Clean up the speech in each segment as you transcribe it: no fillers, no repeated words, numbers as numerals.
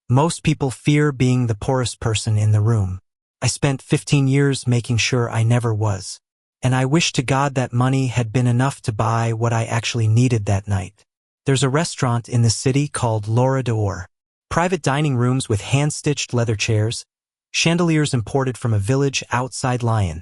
Most people fear being the poorest person in the room. I spent 15 years making sure I never was. And I wish to God that money had been enough to buy what I actually needed that night. There's a restaurant in this city called Laura d'Or. Private dining rooms with hand-stitched leather chairs, chandeliers imported from a village outside Lyon.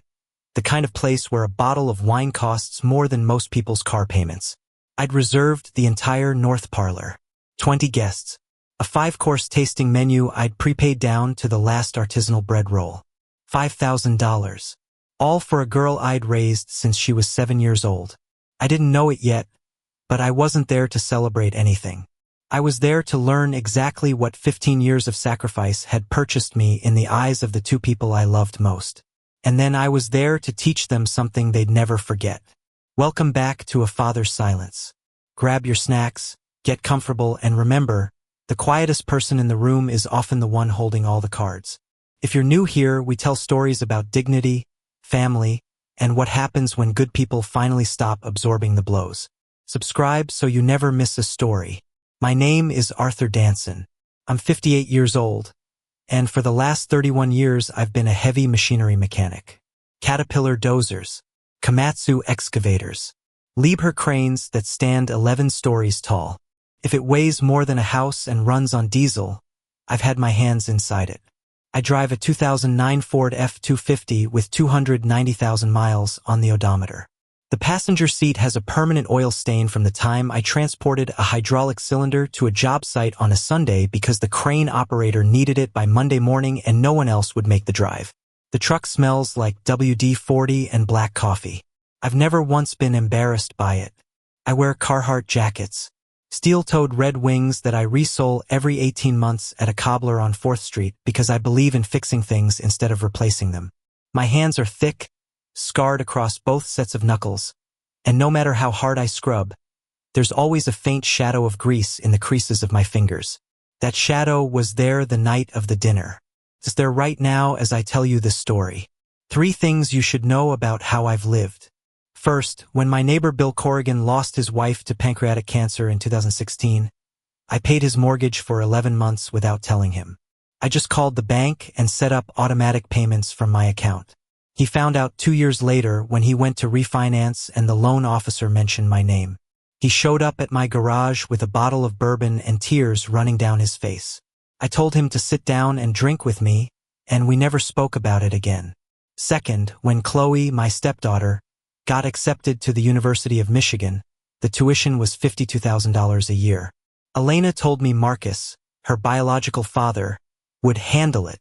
The kind of place where a bottle of wine costs more than most people's car payments. I'd reserved the entire north parlor. 20 guests. A 5-course tasting menu I'd prepaid down to the last artisanal bread roll. $5,000. All for a girl I'd raised since she was 7 years old. I didn't know it yet, but I wasn't there to celebrate anything. I was there to learn exactly what 15 years of sacrifice had purchased me in the eyes of the two people I loved most. And then I was there to teach them something they'd never forget. Welcome back to A Father's Silence. Grab your snacks, get comfortable, and remember, the quietest person in the room is often the one holding all the cards. If you're new here, we tell stories about dignity, family, and what happens when good people finally stop absorbing the blows. Subscribe so you never miss a story. My name is Arthur Danson. I'm 58 years old, and for the last 31 years I've been a heavy machinery mechanic. Caterpillar dozers, Komatsu excavators, Liebherr cranes that stand 11 stories tall. If it weighs more than a house and runs on diesel, I've had my hands inside it. I drive a 2009 Ford F-250 with 290,000 miles on the odometer. The passenger seat has a permanent oil stain from the time I transported a hydraulic cylinder to a job site on a Sunday because the crane operator needed it by Monday morning and no one else would make the drive. The truck smells like WD-40 and black coffee. I've never once been embarrassed by it. I wear Carhartt jackets, steel-toed Red Wings that I resole every 18 months at a cobbler on 4th Street because I believe in fixing things instead of replacing them. My hands are thick, scarred across both sets of knuckles, and no matter how hard I scrub, there's always a faint shadow of grease in the creases of my fingers. That shadow was there the night of the dinner. It's there right now as I tell you this story. 3 things you should know about how I've lived. First, when my neighbor Bill Corrigan lost his wife to pancreatic cancer in 2016, I paid his mortgage for 11 months without telling him. I just called the bank and set up automatic payments from my account. He found out 2 years later when he went to refinance and the loan officer mentioned my name. He showed up at my garage with a bottle of bourbon and tears running down his face. I told him to sit down and drink with me, and we never spoke about it again. Second, when Chloe, my stepdaughter, got accepted to the University of Michigan, the tuition was $52,000 a year. Elena told me Marcus, her biological father, would handle it.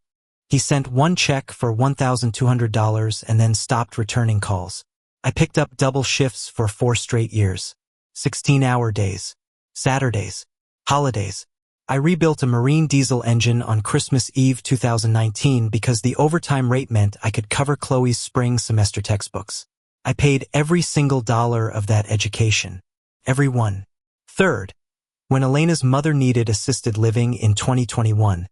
He sent one check for $1,200 and then stopped returning calls. I picked up double shifts for 4 straight years. 16-hour days. Saturdays. Holidays. I rebuilt a marine diesel engine on Christmas Eve 2019 because the overtime rate meant I could cover Chloe's spring semester textbooks. I paid every single dollar of that education. Every one. Third, when Elena's mother needed assisted living in 2021,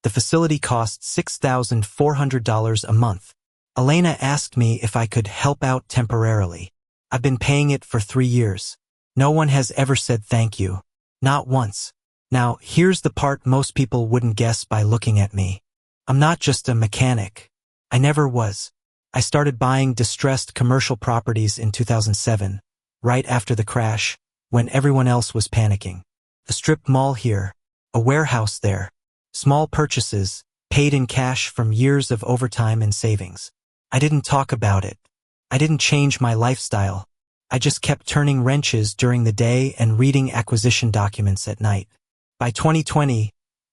the facility cost $6,400 a month. Elena asked me if I could help out temporarily. I've been paying it for 3 years. No one has ever said thank you. Not once. Now, here's the part most people wouldn't guess by looking at me. I'm not just a mechanic. I never was. I started buying distressed commercial properties in 2007, right after the crash, when everyone else was panicking. A strip mall here, a warehouse there. Small purchases, paid in cash from years of overtime and savings. I didn't talk about it. I didn't change my lifestyle. I just kept turning wrenches during the day and reading acquisition documents at night. By 2020,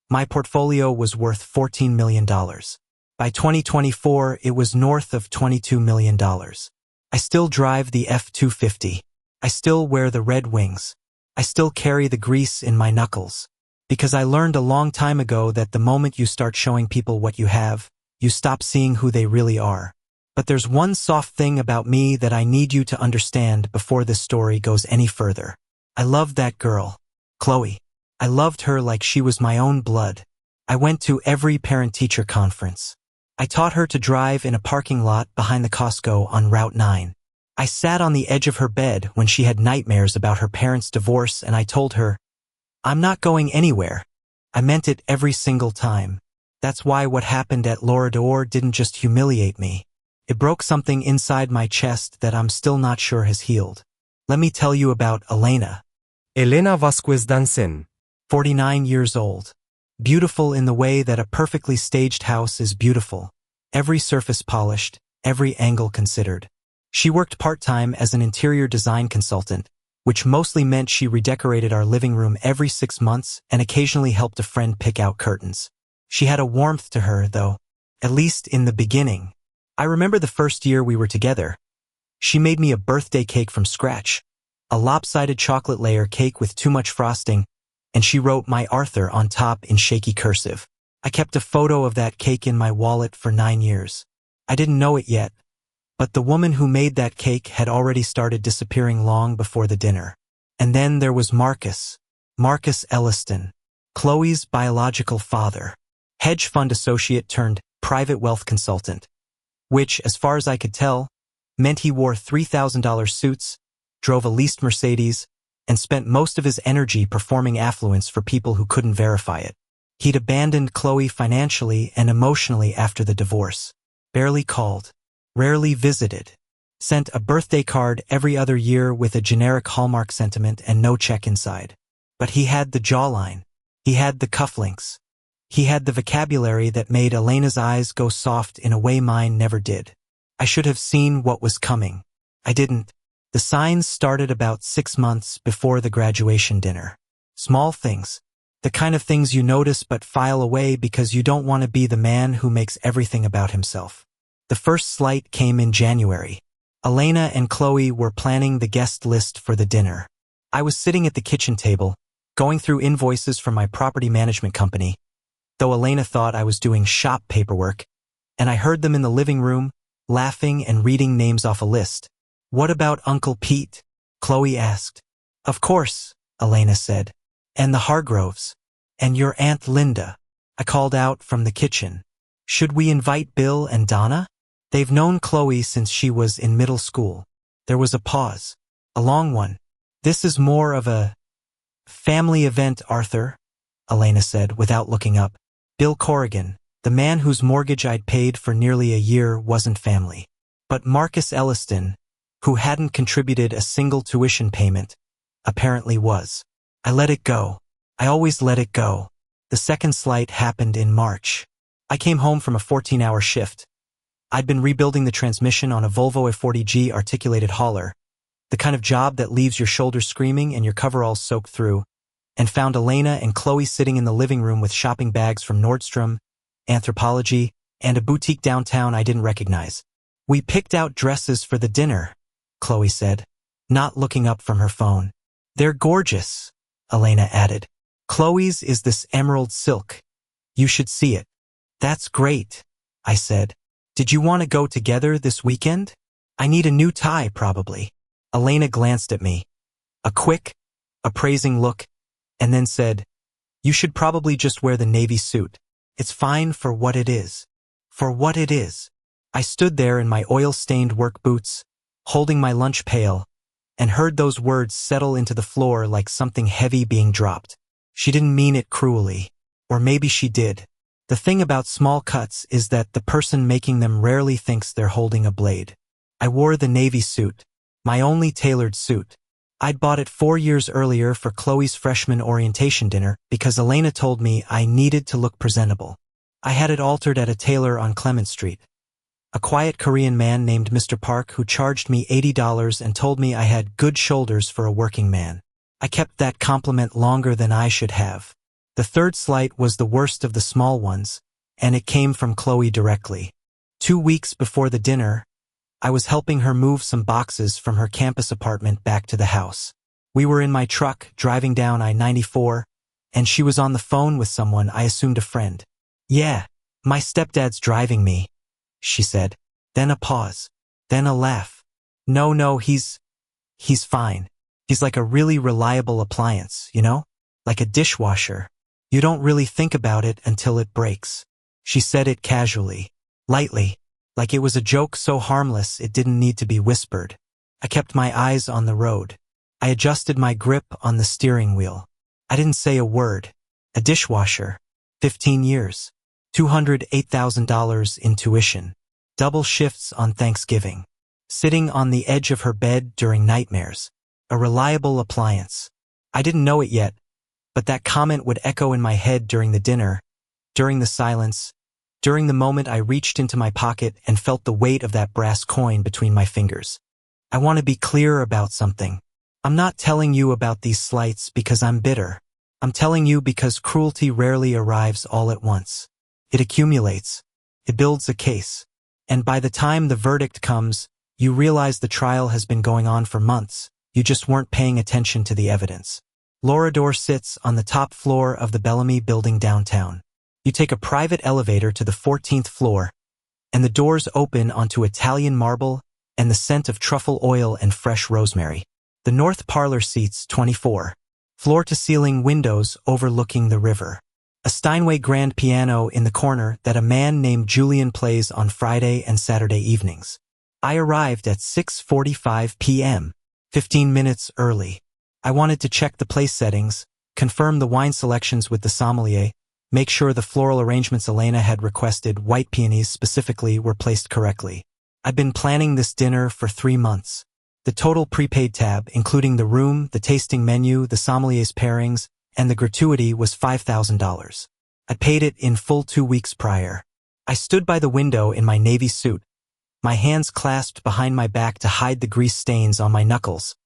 my portfolio was worth $14 million. By 2024, it was north of $22 million. I still drive the F-250. I still wear the Red Wings. I still carry the grease in my knuckles. Because I learned a long time ago that the moment you start showing people what you have, you stop seeing who they really are. But there's one soft thing about me that I need you to understand before this story goes any further. I loved that girl, Chloe. I loved her like she was my own blood. I went to every parent-teacher conference. I taught her to drive in a parking lot behind the Costco on Route 9. I sat on the edge of her bed when she had nightmares about her parents' divorce and I told her, I'm not going anywhere. I meant it every single time. That's why what happened at Laura d'Or didn't just humiliate me. It broke something inside my chest that I'm still not sure has healed. Let me tell you about Elena. Elena Vasquez Dansin. 49 years old. Beautiful in the way that a perfectly staged house is beautiful. Every surface polished, every angle considered. She worked part-time as an interior design consultant, which mostly meant she redecorated our living room every 6 months and occasionally helped a friend pick out curtains. She had a warmth to her, though, at least in the beginning. I remember the first year we were together. She made me a birthday cake from scratch, a lopsided chocolate layer cake with too much frosting, and she wrote "My Arthur" on top in shaky cursive. I kept a photo of that cake in my wallet for 9 years. I didn't know it yet, but the woman who made that cake had already started disappearing long before the dinner. And then there was Marcus Elliston, Chloe's biological father, hedge fund associate turned private wealth consultant, which, as far as I could tell, meant he wore $3,000 suits, drove a leased Mercedes, and spent most of his energy performing affluence for people who couldn't verify it. He'd abandoned Chloe financially and emotionally after the divorce. Barely called, rarely visited, sent a birthday card every other year with a generic Hallmark sentiment and no check inside. But he had the jawline. He had the cufflinks. He had the vocabulary that made Elena's eyes go soft in a way mine never did. I should have seen what was coming. I didn't. The signs started about 6 months before the graduation dinner. Small things. The kind of things you notice but file away because you don't want to be the man who makes everything about himself. The first slight came in January. Elena and Chloe were planning the guest list for the dinner. I was sitting at the kitchen table, going through invoices from my property management company, though Elena thought I was doing shop paperwork, and I heard them in the living room, laughing and reading names off a list. "What about Uncle Pete?" Chloe asked. "Of course," Elena said. "And the Hargroves. And your Aunt Linda," I called out from the kitchen. "Should we invite Bill and Donna? They've known Chloe since she was in middle school." There was a pause. A long one. "This is more of a family event, Arthur," Elena said without looking up. Bill Corrigan, the man whose mortgage I'd paid for nearly a year, wasn't family. But Marcus Elliston, who hadn't contributed a single tuition payment, apparently was. I let it go. I always let it go. The second slight happened in March. I came home from a 14-hour shift. I'd been rebuilding the transmission on a Volvo A40G articulated hauler, the kind of job that leaves your shoulders screaming and your coveralls soaked through, and found Elena and Chloe sitting in the living room with shopping bags from Nordstrom, Anthropologie, and a boutique downtown I didn't recognize. "We picked out dresses for the dinner," Chloe said, not looking up from her phone. "They're gorgeous," Elena added. "Chloe's is this emerald silk. You should see it." "That's great," I said. "Did you want to go together this weekend? I need a new tie, probably." Elena glanced at me. A quick, appraising look, and then said, "You should probably just wear the navy suit. It's fine for what it is." For what it is. I stood there in my oil-stained work boots, holding my lunch pail, and heard those words settle into the floor like something heavy being dropped. She didn't mean it cruelly. Or maybe she did. The thing about small cuts is that the person making them rarely thinks they're holding a blade. I wore the navy suit, my only tailored suit. I'd bought it 4 years earlier for Chloe's freshman orientation dinner because Elena told me I needed to look presentable. I had it altered at a tailor on Clement Street. A quiet Korean man named Mr. Park who charged me $80 and told me I had good shoulders for a working man. I kept that compliment longer than I should have. The third slight was the worst of the small ones, and it came from Chloe directly. 2 weeks before the dinner, I was helping her move some boxes from her campus apartment back to the house. We were in my truck, driving down I-94, and she was on the phone with someone I assumed a friend. "Yeah, my stepdad's driving me," she said. Then a pause. Then a laugh. No, he's fine. He's like a really reliable appliance, you know? Like a dishwasher. You don't really think about it until it breaks." She said it casually, lightly, like it was a joke so harmless it didn't need to be whispered. I kept my eyes on the road. I adjusted my grip on the steering wheel. I didn't say a word. A dishwasher. 15 years. $208,000 in tuition. Double shifts on Thanksgiving. Sitting on the edge of her bed during nightmares. A reliable appliance. I didn't know it yet, but that comment would echo in my head during the dinner, during the silence, during the moment I reached into my pocket and felt the weight of that brass coin between my fingers. I want to be clear about something. I'm not telling you about these slights because I'm bitter. I'm telling you because cruelty rarely arrives all at once. It accumulates. It builds a case. And by the time the verdict comes, you realize the trial has been going on for months. You just weren't paying attention to the evidence. Lorador sits on the top floor of the Bellamy building downtown. You take a private elevator to the 14th floor, and the doors open onto Italian marble and the scent of truffle oil and fresh rosemary. The north parlor seats 24. Floor-to-ceiling windows overlooking the river. A Steinway grand piano in the corner that a man named Julian plays on Friday and Saturday evenings. I arrived at 6:45 p.m., 15 minutes early. I wanted to check the place settings, confirm the wine selections with the sommelier, make sure the floral arrangements Elena had requested, white peonies specifically, were placed correctly. I'd been planning this dinner for 3 months. The total prepaid tab, including the room, the tasting menu, the sommelier's pairings, and the gratuity, was $5,000. I paid it in full 2 weeks prior. I stood by the window in my navy suit, my hands clasped behind my back to hide the grease stains on my knuckles,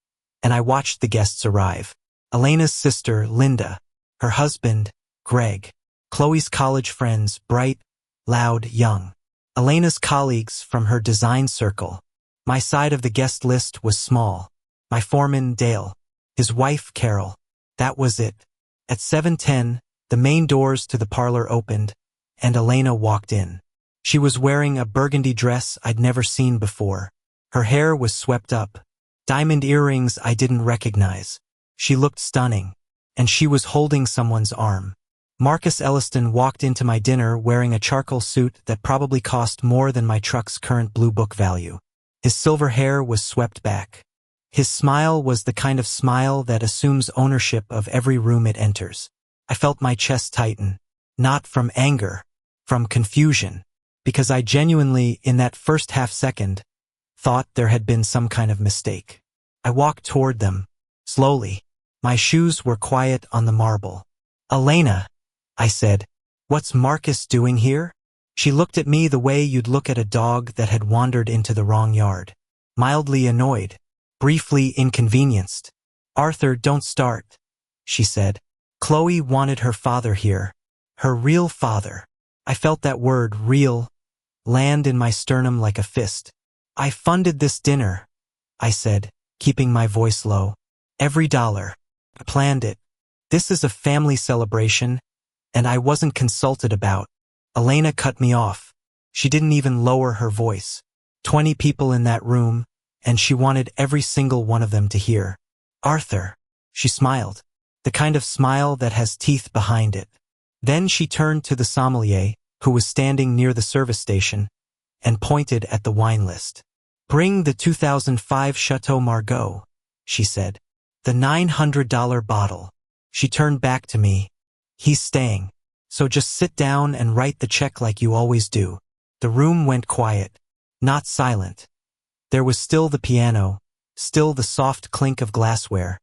and I watched the guests arrive. Elena's sister, Linda, her husband, Greg, Chloe's college friends, bright, loud, young. Elena's colleagues from her design circle. My side of the guest list was small. My foreman, Dale. His wife, Carol. That was it. At 7:10, the main doors to the parlor opened, and Elena walked in. She was wearing a burgundy dress I'd never seen before. Her hair was swept up. Diamond earrings I didn't recognize. She looked stunning, and she was holding someone's arm. Marcus Elliston walked into my dinner wearing a charcoal suit that probably cost more than my truck's current Blue Book value. His silver hair was swept back. His smile was the kind of smile that assumes ownership of every room it enters. I felt my chest tighten, not from anger, from confusion, because I genuinely, in that first half second, thought there had been some kind of mistake. I walked toward them, slowly. My shoes were quiet on the marble. "Elena," I said, "what's Marcus doing here?" She looked at me the way you'd look at a dog that had wandered into the wrong yard. Mildly annoyed, briefly inconvenienced. "Arthur, don't start," she said. "Chloe wanted her father here. Her real father." I felt that word, real, land in my sternum like a fist. "I funded this dinner," I said, keeping my voice low. "Every dollar. I planned it. This is a family celebration, and I wasn't consulted about." Elena cut me off. She didn't even lower her voice. 20 people in that room, and she wanted every single one of them to hear. "Arthur," she smiled, the kind of smile that has teeth behind it. Then she turned to the sommelier, who was standing near the service station, and pointed at the wine list. "Bring the 2005 Chateau Margaux," she said. "The $900 bottle." She turned back to me. "He's staying. So just sit down and write the check like you always do." The room went quiet, not silent. There was still the piano, still the soft clink of glassware,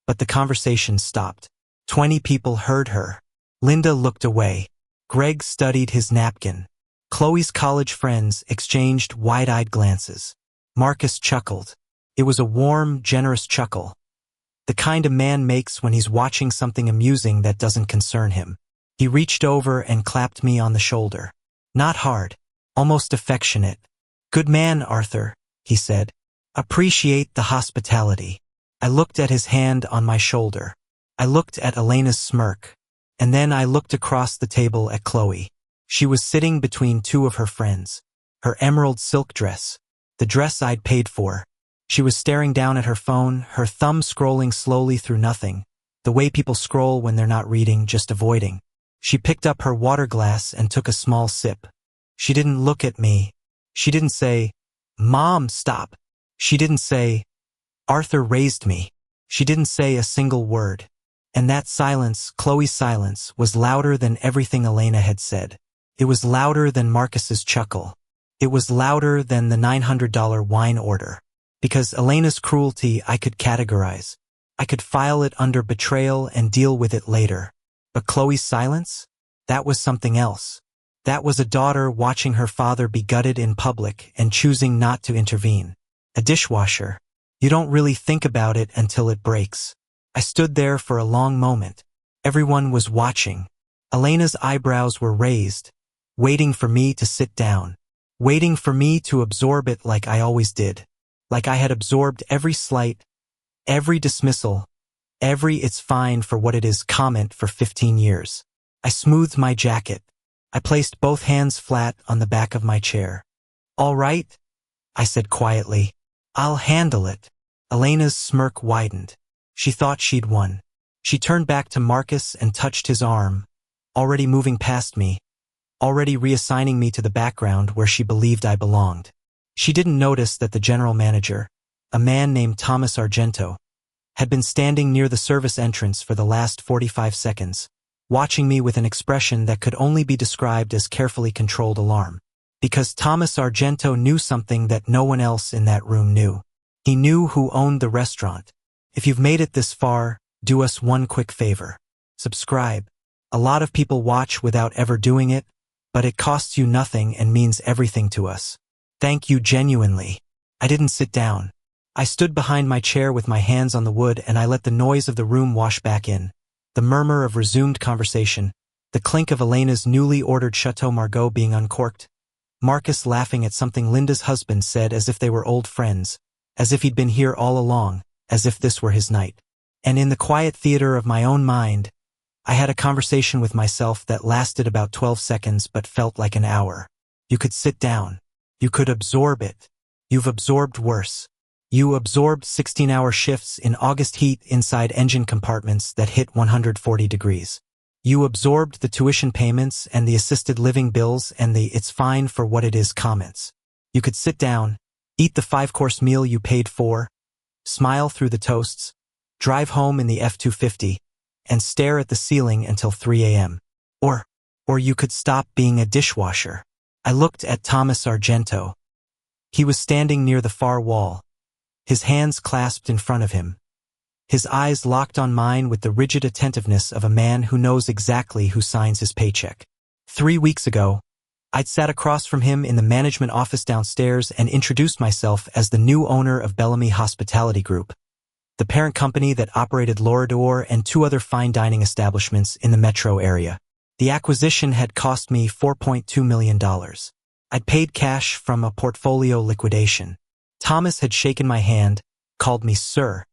but the conversation stopped. 20 people heard her. Linda looked away. Greg studied his napkin. Chloe's college friends exchanged wide-eyed glances. Marcus chuckled. It was a warm, generous chuckle. The kind a man makes when he's watching something amusing that doesn't concern him. He reached over and clapped me on the shoulder. Not hard, almost affectionate. "Good man, Arthur," he said. "Appreciate the hospitality." I looked at his hand on my shoulder. I looked at Elena's smirk. And then I looked across the table at Chloe. She was sitting between two of her friends. Her emerald silk dress, the dress I'd paid for. She was staring down at her phone, her thumb scrolling slowly through nothing, the way people scroll when they're not reading, just avoiding. She picked up her water glass and took a small sip. She didn't look at me. She didn't say, "Mom, stop." She didn't say, "Arthur raised me." She didn't say a single word. And that silence, Chloe's silence, was louder than everything Elena had said. It was louder than Marcus's chuckle. It was louder than the $900 wine order. Because Elena's cruelty I could categorize. I could file it under betrayal and deal with it later. But Chloe's silence? That was something else. That was a daughter watching her father be gutted in public and choosing not to intervene. A dishwasher. You don't really think about it until it breaks. I stood there for a long moment. Everyone was watching. Elena's eyebrows were raised, waiting for me to sit down, waiting for me to absorb it like I always did, like I had absorbed every slight, every dismissal, every "it's fine for what it is" comment for 15 years. I smoothed my jacket. I placed both hands flat on the back of my chair. "All right," I said quietly. "I'll handle it." Elena's smirk widened. She thought she'd won. She turned back to Marcus and touched his arm, already moving past me, already reassigning me to the background where she believed I belonged. She didn't notice that the general manager, a man named Thomas Argento, had been standing near the service entrance for the last 45 seconds, watching me with an expression that could only be described as carefully controlled alarm. Because Thomas Argento knew something that no one else in that room knew. He knew who owned the restaurant. If you've made it this far, do us one quick favor. Subscribe. A lot of people watch without ever doing it, but it costs you nothing and means everything to us. Thank you genuinely. I didn't sit down. I stood behind my chair with my hands on the wood and I let the noise of the room wash back in. The murmur of resumed conversation, the clink of Elena's newly ordered Chateau Margaux being uncorked, Marcus laughing at something Linda's husband said as if they were old friends, as if he'd been here all along, as if this were his night. And in the quiet theater of my own mind, I had a conversation with myself that lasted about 12 seconds but felt like an hour. You could sit down. You could absorb it. You've absorbed worse. You absorbed 16-hour shifts in August heat inside engine compartments that hit 140 degrees. You absorbed the tuition payments and the assisted living bills and the "it's fine for what it is" comments. You could sit down, eat the 5-course meal you paid for, smile through the toasts, drive home in the F-250, and stare at the ceiling until 3 a.m. Or you could stop being a dishwasher. I looked at Thomas Argento. He was standing near the far wall, his hands clasped in front of him, his eyes locked on mine with the rigid attentiveness of a man who knows exactly who signs his paycheck. 3 weeks ago, I'd sat across from him in the management office downstairs and introduced myself as the new owner of Bellamy Hospitality Group, the parent company that operated L'Orador and 2 other fine dining establishments in the metro area. The acquisition had cost me $4.2 million. I'd paid cash from a portfolio liquidation. Thomas had shaken my hand, called me sir,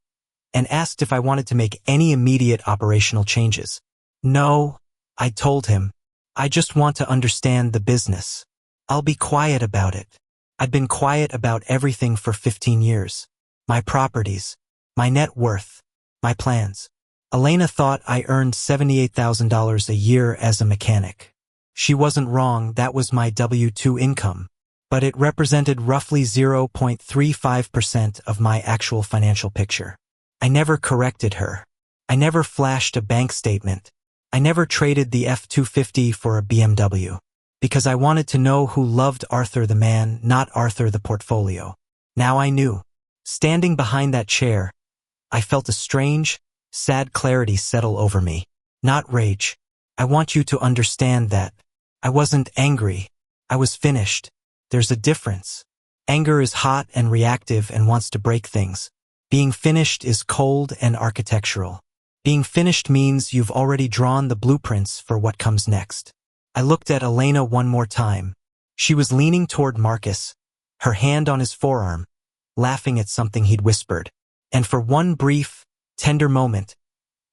and asked if I wanted to make any immediate operational changes. No, I told him. I just want to understand the business. I'll be quiet about it. I'd been quiet about everything for 15 years. My properties, my net worth, my plans. Elena thought I earned $78,000 a year as a mechanic. She wasn't wrong, that was my W-2 income, but it represented roughly 0.35% of my actual financial picture. I never corrected her. I never flashed a bank statement. I never traded the F-250 for a BMW, because I wanted to know who loved Arthur the man, not Arthur the portfolio. Now I knew. Standing behind that chair, I felt a strange, sad clarity settle over me. Not rage. I want you to understand that. I wasn't angry. I was finished. There's a difference. Anger is hot and reactive and wants to break things. Being finished is cold and architectural. Being finished means you've already drawn the blueprints for what comes next. I looked at Elena one more time. She was leaning toward Marcus, her hand on his forearm, laughing at something he'd whispered. And for one brief, tender moment,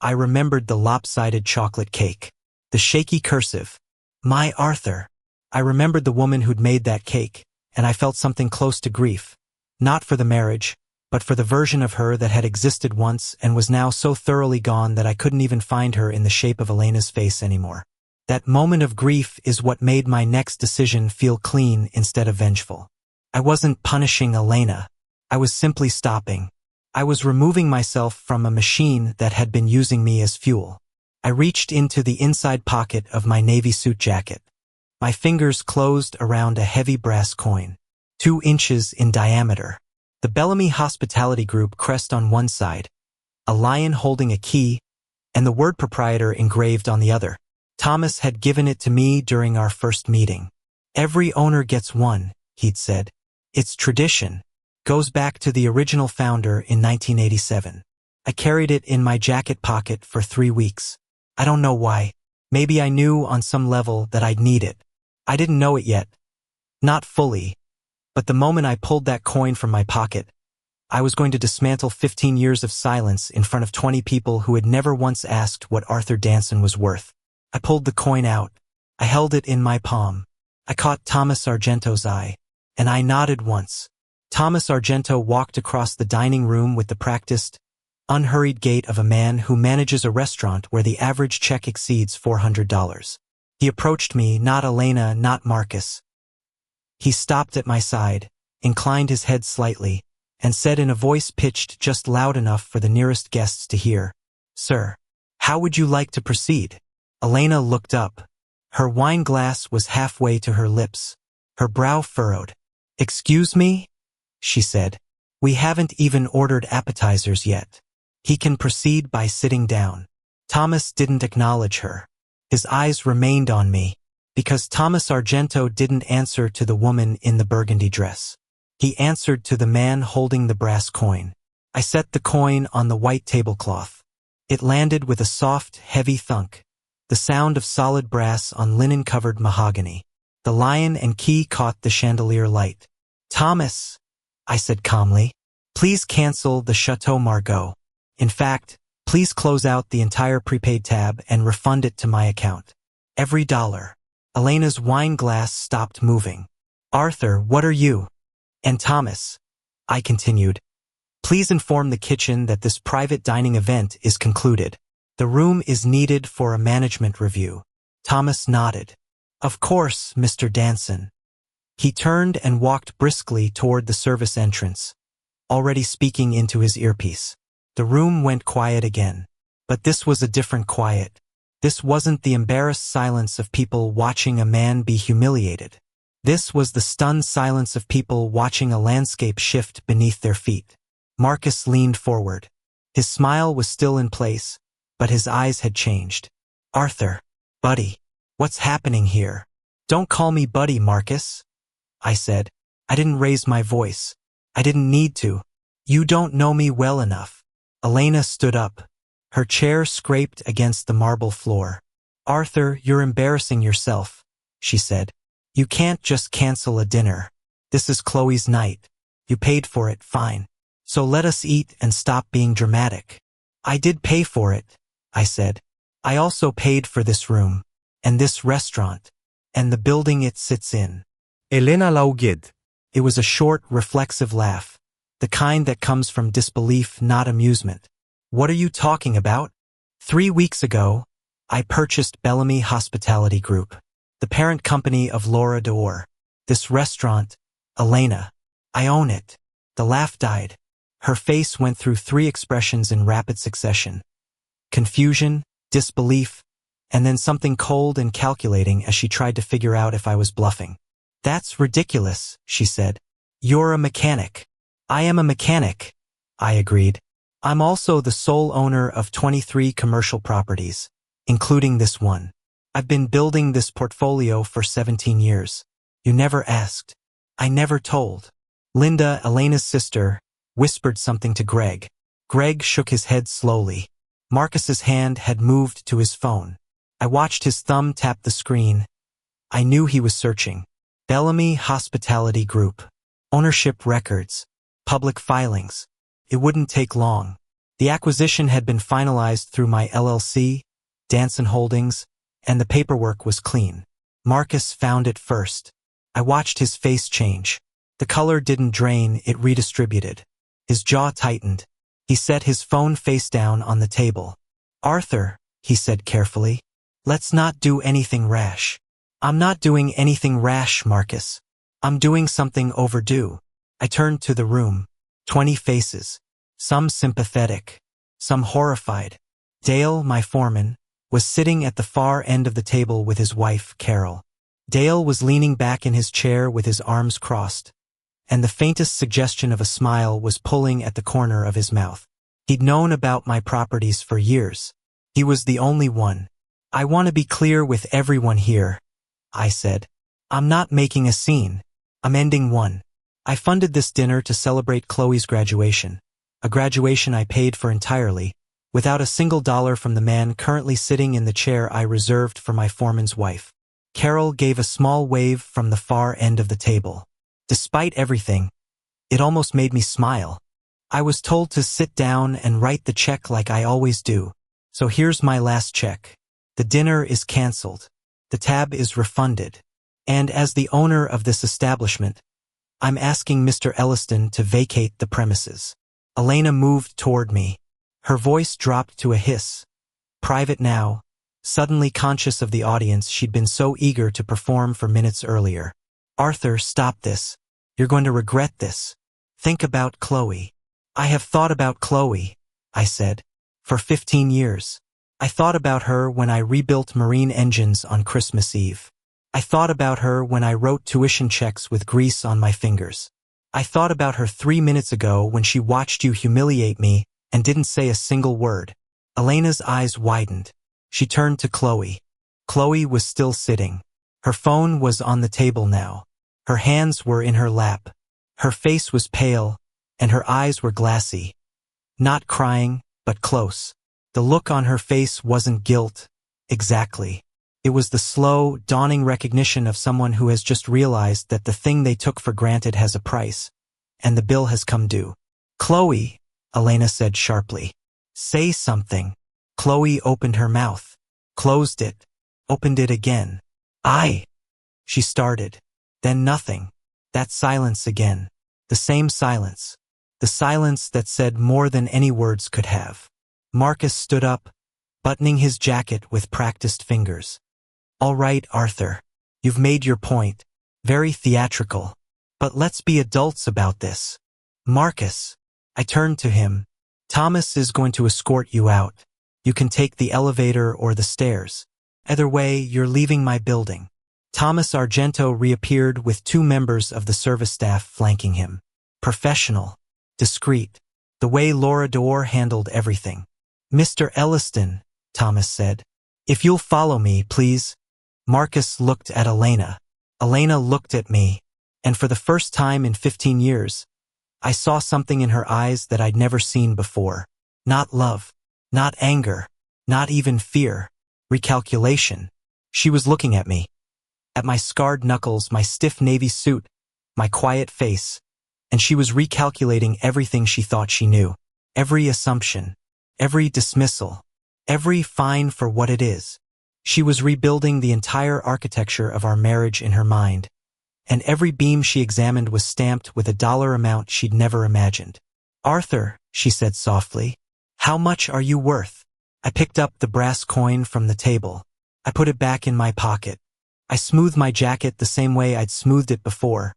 I remembered the lopsided chocolate cake, the shaky cursive, "My Arthur." I remembered the woman who'd made that cake, and I felt something close to grief, not for the marriage, but for the version of her that had existed once and was now so thoroughly gone that I couldn't even find her in the shape of Elena's face anymore. That moment of grief is what made my next decision feel clean instead of vengeful. I wasn't punishing Elena. I was simply stopping. I was removing myself from a machine that had been using me as fuel. I reached into the inside pocket of my navy suit jacket. My fingers closed around a heavy brass coin, 2 inches in diameter. The Bellamy Hospitality Group crest on one side, a lion holding a key, and the word proprietor engraved on the other. Thomas had given it to me during our first meeting. Every owner gets one, he'd said. It's tradition. Goes back to the original founder in 1987. I carried it in my jacket pocket for 3 weeks. I don't know why. Maybe I knew on some level that I'd need it. I didn't know it yet. Not fully. But the moment I pulled that coin from my pocket, I was going to dismantle 15 years of silence in front of 20 people who had never once asked what Arthur Danson was worth. I pulled the coin out. I held it in my palm. I caught Thomas Argento's eye, and I nodded once. Thomas Argento walked across the dining room with the practiced, unhurried gait of a man who manages a restaurant where the average check exceeds $400. He approached me, not Elena, not Marcus. He stopped at my side, inclined his head slightly, and said in a voice pitched just loud enough for the nearest guests to hear, "Sir, how would you like to proceed?" Elena looked up. Her wine glass was halfway to her lips, her brow furrowed. "Excuse me?" she said. "We haven't even ordered appetizers yet. He can proceed by sitting down." Thomas didn't acknowledge her. His eyes remained on me, because Thomas Argento didn't answer to the woman in the burgundy dress. He answered to the man holding the brass coin. I set the coin on the white tablecloth. It landed with a soft, heavy thunk, the sound of solid brass on linen-covered mahogany. The lion and key caught the chandelier light. "Thomas," I said calmly, "please cancel the Chateau Margaux. In fact, please close out the entire prepaid tab and refund it to my account. Every dollar." Elena's wine glass stopped moving. "Arthur, what are you?" "And Thomas," I continued, "please inform the kitchen that this private dining event is concluded. The room is needed for a management review." Thomas nodded. "Of course, Mr. Danson." He turned and walked briskly toward the service entrance, already speaking into his earpiece. The room went quiet again. But this was a different quiet. This wasn't the embarrassed silence of people watching a man be humiliated. This was the stunned silence of people watching a landscape shift beneath their feet. Marcus leaned forward. His smile was still in place, but his eyes had changed. "Arthur, buddy, what's happening here?" "Don't call me buddy, Marcus," I said. I didn't raise my voice. I didn't need to. "You don't know me well enough." Elena stood up. Her chair scraped against the marble floor. "Arthur, you're embarrassing yourself," she said. "You can't just cancel a dinner. This is Chloe's night. You paid for it, fine. So let us eat and stop being dramatic." "I did pay for it," I said. "I also paid for this room, and this restaurant, and the building it sits in." Elena laughed. It was a short, reflexive laugh, the kind that comes from disbelief, not amusement. "What are you talking about?" 3 weeks ago, I purchased Bellamy Hospitality Group, the parent company of Laura d'Or. This restaurant, Elena. I own it. The laugh died. Her face went through 3 expressions in rapid succession. Confusion, disbelief, and then something cold and calculating as she tried to figure out if I was bluffing. "That's ridiculous," she said. "You're a mechanic." "I am a mechanic," I agreed. "I'm also the sole owner of 23 commercial properties, including this one. I've been building this portfolio for 17 years. You never asked. I never told." Linda, Elena's sister, whispered something to Greg. Greg shook his head slowly. Marcus's hand had moved to his phone. I watched his thumb tap the screen. I knew he was searching. Bellamy Hospitality Group. Ownership records. Public filings. It wouldn't take long. The acquisition had been finalized through my LLC, Danson Holdings, and the paperwork was clean. Marcus found it first. I watched his face change. The color didn't drain, it redistributed. His jaw tightened. He set his phone face down on the table. "Arthur," he said carefully, "let's not do anything rash." "I'm not doing anything rash, Marcus. I'm doing something overdue." I turned to the room. 20 faces. some sympathetic, some horrified. Dale, my foreman, was sitting at the far end of the table with his wife, Carol. Dale was leaning back in his chair with his arms crossed, and the faintest suggestion of a smile was pulling at the corner of his mouth. He'd known about my properties for years. He was the only one. "I want to be clear with everyone here," I said. "I'm not making a scene. I'm ending one. I funded this dinner to celebrate Chloe's graduation, a graduation I paid for entirely, without a single dollar from the man currently sitting in the chair I reserved for my foreman's wife." Carol gave a small wave from the far end of the table. Despite everything, it almost made me smile. "I was told to sit down and write the check like I always do. So here's my last check. The dinner is canceled. The tab is refunded. And as the owner of this establishment, I'm asking Mr. Elliston to vacate the premises." Elena moved toward me. Her voice dropped to a hiss. Private now, suddenly conscious of the audience she'd been so eager to perform for minutes earlier. "Arthur, stop this. You're going to regret this. Think about Chloe." "I have thought about Chloe," I said, "for 15 years. I thought about her when I rebuilt marine engines on Christmas Eve. I thought about her when I wrote tuition checks with grease on my fingers. I thought about her 3 minutes ago when she watched you humiliate me and didn't say a single word." Elena's eyes widened. She turned to Chloe. Chloe was still sitting. Her phone was on the table now. Her hands were in her lap. Her face was pale, and her eyes were glassy. Not crying, but close. The look on her face wasn't guilt, exactly. It was the slow, dawning recognition of someone who has just realized that the thing they took for granted has a price, and the bill has come due. "Chloe," Elena said sharply. "Say something." Chloe opened her mouth, closed it, opened it again. She started. Then nothing. That silence again. The same silence. The silence that said more than any words could have. Marcus stood up, buttoning his jacket with practiced fingers. "All right, Arthur. You've made your point. Very theatrical. But let's be adults about this. Marcus." I turned to him. "Thomas is going to escort you out. You can take the elevator or the stairs. Either way, you're leaving my building." Thomas Argento reappeared with 2 members of the service staff flanking him. Professional. Discreet. The way Laura Dorr handled everything. "Mr. Elliston," Thomas said. "If you'll follow me, please." Marcus looked at Elena. Elena looked at me, and for the first time in 15 years, I saw something in her eyes that I'd never seen before. Not love. Not anger. Not even fear. Recalculation. She was looking at me. At my scarred knuckles, my stiff navy suit, my quiet face, and she was recalculating everything she thought she knew. Every assumption. Every dismissal. Every fine for what it is. She was rebuilding the entire architecture of our marriage in her mind, and every beam she examined was stamped with a dollar amount she'd never imagined. "Arthur," she said softly, "how much are you worth?" I picked up the brass coin from the table. I put it back in my pocket. I smoothed my jacket the same way I'd smoothed it before,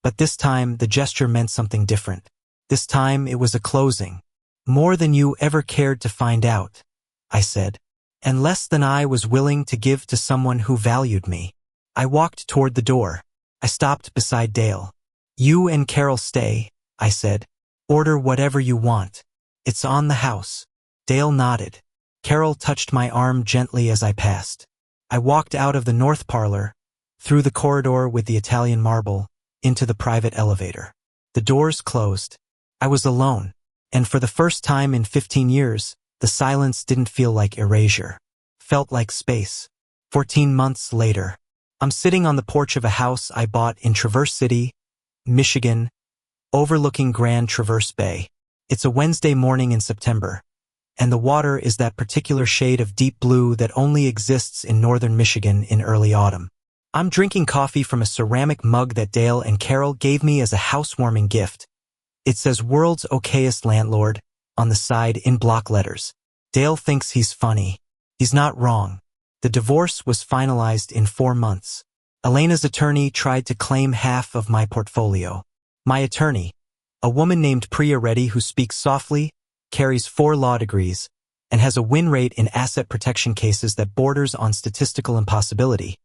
but this time the gesture meant something different. This time it was a closing. "More than you ever cared to find out," I said, "and less than I was willing to give to someone who valued me." I walked toward the door. I stopped beside Dale. "You and Carol stay," I said. "Order whatever you want. It's on the house." Dale nodded. Carol touched my arm gently as I passed. I walked out of the north parlor, through the corridor with the Italian marble, into the private elevator. The doors closed. I was alone, and for the first time in 15 years, the silence didn't feel like erasure. Felt like space. 14 months later, I'm sitting on the porch of a house I bought in Traverse City, Michigan, overlooking Grand Traverse Bay. It's a Wednesday morning in September, and the water is that particular shade of deep blue that only exists in northern Michigan in early autumn. I'm drinking coffee from a ceramic mug that Dale and Carol gave me as a housewarming gift. It says "World's Okayest Landlord" on the side in block letters. Dale thinks he's funny. He's not wrong. The divorce was finalized in 4 months. Elena's attorney tried to claim half of my portfolio. My attorney, A woman named Priya Reddy who speaks softly, carries 4 law degrees, and has a win rate in asset protection cases that borders on statistical impossibility,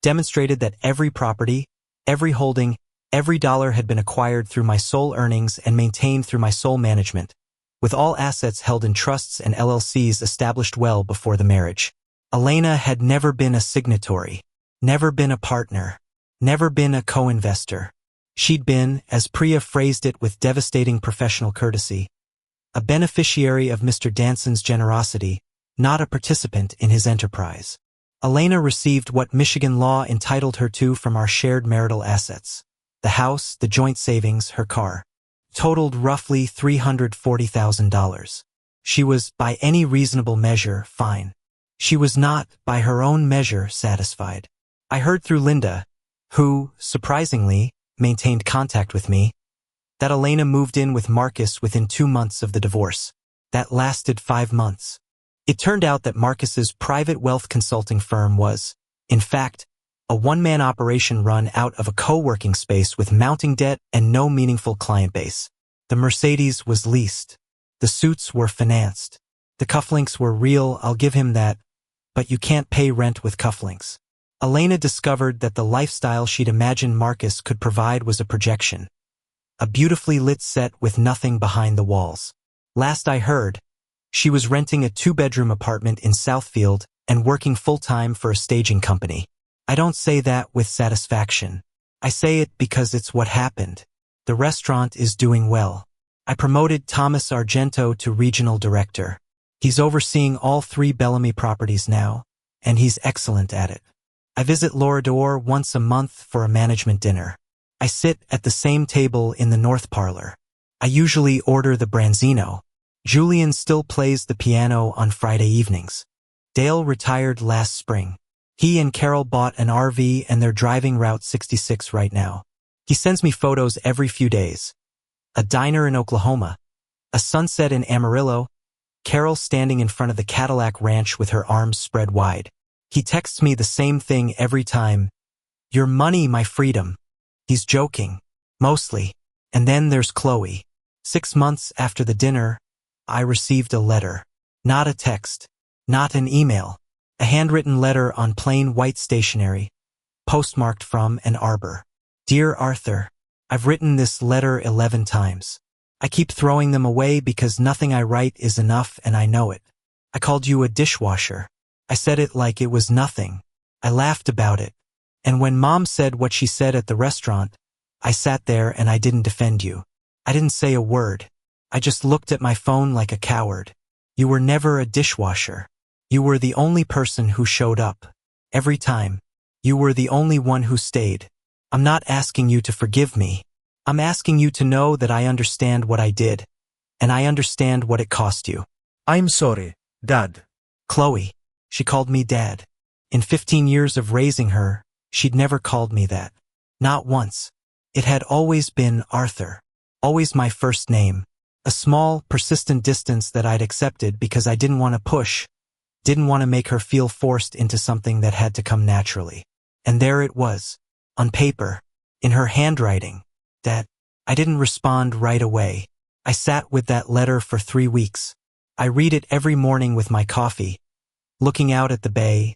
demonstrated that every property, every holding, every dollar had been acquired through my sole earnings and maintained through my sole management, with all assets held in trusts and LLCs established well before the marriage. Elena had never been a signatory, never been a partner, never been a co-investor. She'd been, as Priya phrased it with devastating professional courtesy, a beneficiary of Mr. Danson's generosity, not a participant in his enterprise. Elena received what Michigan law entitled her to from our shared marital assets. The house, the joint savings, her car. Totaled roughly $340,000. She was, by any reasonable measure, fine. She was not, by her own measure, satisfied. I heard through Linda, who, surprisingly, maintained contact with me, that Elena moved in with Marcus within 2 months of the divorce. That lasted 5 months. It turned out that Marcus's private wealth consulting firm was, in fact, a one-man operation run out of a co-working space with mounting debt and no meaningful client base. The Mercedes was leased. The suits were financed. The cufflinks were real, I'll give him that, but you can't pay rent with cufflinks. Elena discovered that the lifestyle she'd imagined Marcus could provide was a projection. A beautifully lit set with nothing behind the walls. Last I heard, she was renting a 2-bedroom apartment in Southfield and working full-time for a staging company. I don't say that with satisfaction. I say it because it's what happened. The restaurant is doing well. I promoted Thomas Argento to regional director. He's overseeing all 3 Bellamy properties now, and he's excellent at it. I visit Lorador once a month for a management dinner. I sit at the same table in the North Parlor. I usually order the Branzino. Julian still plays the piano on Friday evenings. Dale retired last spring. He and Carol bought an RV and they're driving Route 66 right now. He sends me photos every few days. A diner in Oklahoma, a sunset in Amarillo, Carol standing in front of the Cadillac Ranch with her arms spread wide. He texts me the same thing every time. Your money, my freedom. He's joking. Mostly. And then there's Chloe. 6 months after the dinner, I received a letter. Not a text. Not an email. A handwritten letter on plain white stationery, postmarked from Ann Arbor. Dear Arthur, I've written this letter 11 times. I keep throwing them away because nothing I write is enough and I know it. I called you a dishwasher. I said it like it was nothing. I laughed about it. And when Mom said what she said at the restaurant, I sat there and I didn't defend you. I didn't say a word. I just looked at my phone like a coward. You were never a dishwasher. You were the only person who showed up. Every time. You were the only one who stayed. I'm not asking you to forgive me. I'm asking you to know that I understand what I did. And I understand what it cost you. I'm sorry, Dad. Chloe. She called me Dad. In 15 years of raising her, she'd never called me that. Not once. It had always been Arthur. Always my first name. A small, persistent distance that I'd accepted because I didn't want to push. Didn't want to make her feel forced into something that had to come naturally. And there it was. On paper. In her handwriting. That. I didn't respond right away. I sat with that letter for 3 weeks. I read it every morning with my coffee. Looking out at the bay.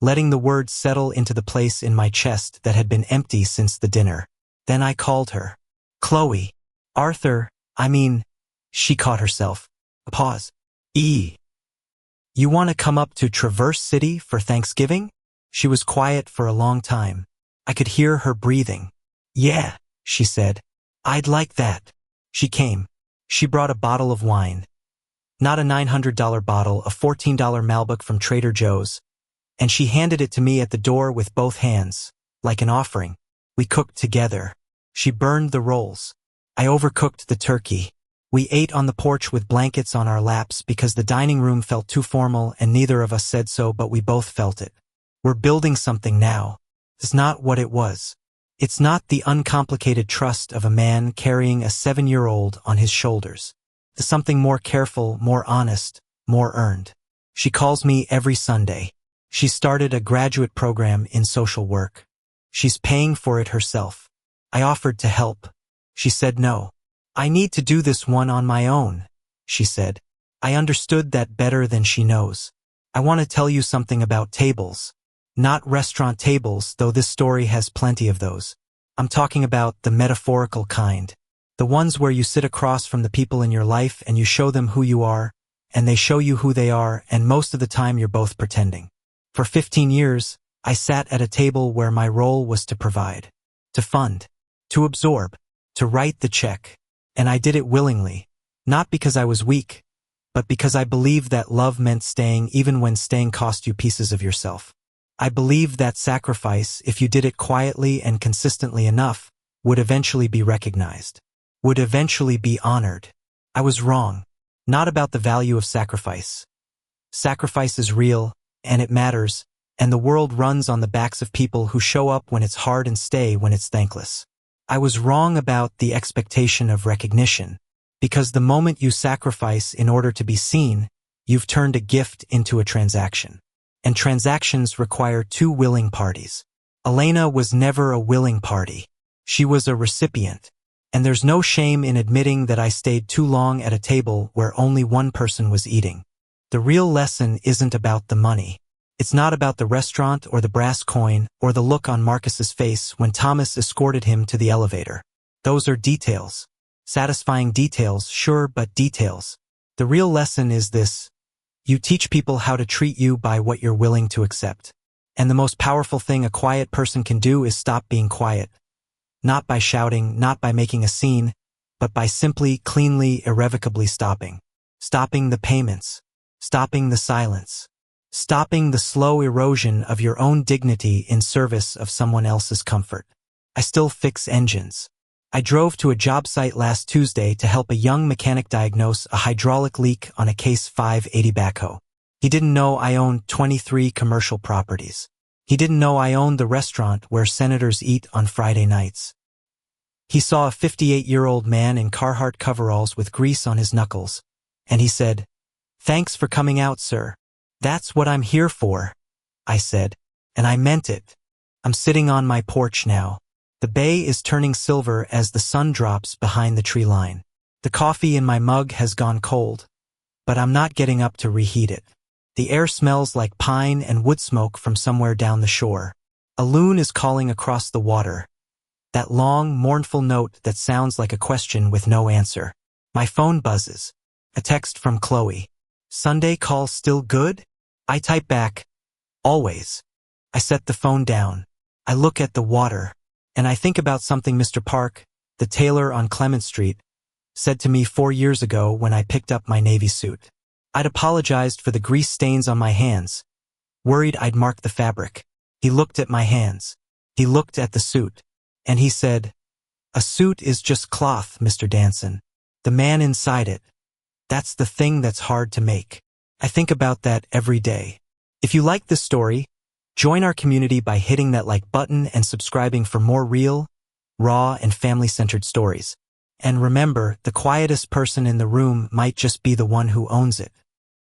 Letting the words settle into the place in my chest that had been empty since the dinner. Then I called her. Chloe. Arthur, she caught herself. A pause. You want to come up to Traverse City for Thanksgiving? She was quiet for a long time. I could hear her breathing. Yeah, she said. I'd like that. She came. She brought a bottle of wine. Not a $900 bottle, a $14 Malbec from Trader Joe's. And she handed it to me at the door with both hands, like an offering. We cooked together. She burned the rolls. I overcooked the turkey. We ate on the porch with blankets on our laps because the dining room felt too formal and neither of us said so, but we both felt it. We're building something now. It's not what it was. It's not the uncomplicated trust of a man carrying a 7-year-old on his shoulders. It's something more careful, more honest, more earned. She calls me every Sunday. She started a graduate program in social work. She's paying for it herself. I offered to help. She said no. I need to do this one on my own, she said. I understood that better than she knows. I want to tell you something about tables. Not restaurant tables, though this story has plenty of those. I'm talking about the metaphorical kind. The ones where you sit across from the people in your life and you show them who you are, and they show you who they are, and most of the time you're both pretending. For 15 years, I sat at a table where my role was to provide, to fund, to absorb, to write the check. And I did it willingly, not because I was weak, but because I believed that love meant staying even when staying cost you pieces of yourself. I believed that sacrifice, if you did it quietly and consistently enough, would eventually be recognized, would eventually be honored. I was wrong, not about the value of sacrifice. Sacrifice is real, and it matters, and the world runs on the backs of people who show up when it's hard and stay when it's thankless. I was wrong about the expectation of recognition, because the moment you sacrifice in order to be seen, you've turned a gift into a transaction. And transactions require two willing parties. Elena was never a willing party. She was a recipient. And there's no shame in admitting that I stayed too long at a table where only one person was eating. The real lesson isn't about the money. It's not about the restaurant or the brass coin or the look on Marcus's face when Thomas escorted him to the elevator. Those are details. Satisfying details, sure, but details. The real lesson is this. You teach people how to treat you by what you're willing to accept. And the most powerful thing a quiet person can do is stop being quiet. Not by shouting, not by making a scene, but by simply, cleanly, irrevocably stopping. Stopping the payments. Stopping the silence. Stopping the slow erosion of your own dignity in service of someone else's comfort. I still fix engines. I drove to a job site last Tuesday to help a young mechanic diagnose a hydraulic leak on a Case 580 backhoe. He didn't know I owned 23 commercial properties. He didn't know I owned the restaurant where senators eat on Friday nights. He saw a 58-year-old man in Carhartt coveralls with grease on his knuckles, and he said, "Thanks for coming out, sir." "That's what I'm here for," I said, and I meant it. I'm sitting on my porch now. The bay is turning silver as the sun drops behind the tree line. The coffee in my mug has gone cold, but I'm not getting up to reheat it. The air smells like pine and wood smoke from somewhere down the shore. A loon is calling across the water. That long, mournful note that sounds like a question with no answer. My phone buzzes. A text from Chloe. "Sunday call still good?" I type back, "Always." I set the phone down. I look at the water, and I think about something Mr. Park, the tailor on Clement Street, said to me 4 years ago when I picked up my navy suit. I'd apologized for the grease stains on my hands, worried I'd marked the fabric. He looked at my hands. He looked at the suit, and he said, "A suit is just cloth, Mr. Danson. The man inside it. That's the thing that's hard to make." I think about that every day. If you like this story, join our community by hitting that like button and subscribing for more real, raw, and family-centered stories. And remember, the quietest person in the room might just be the one who owns it.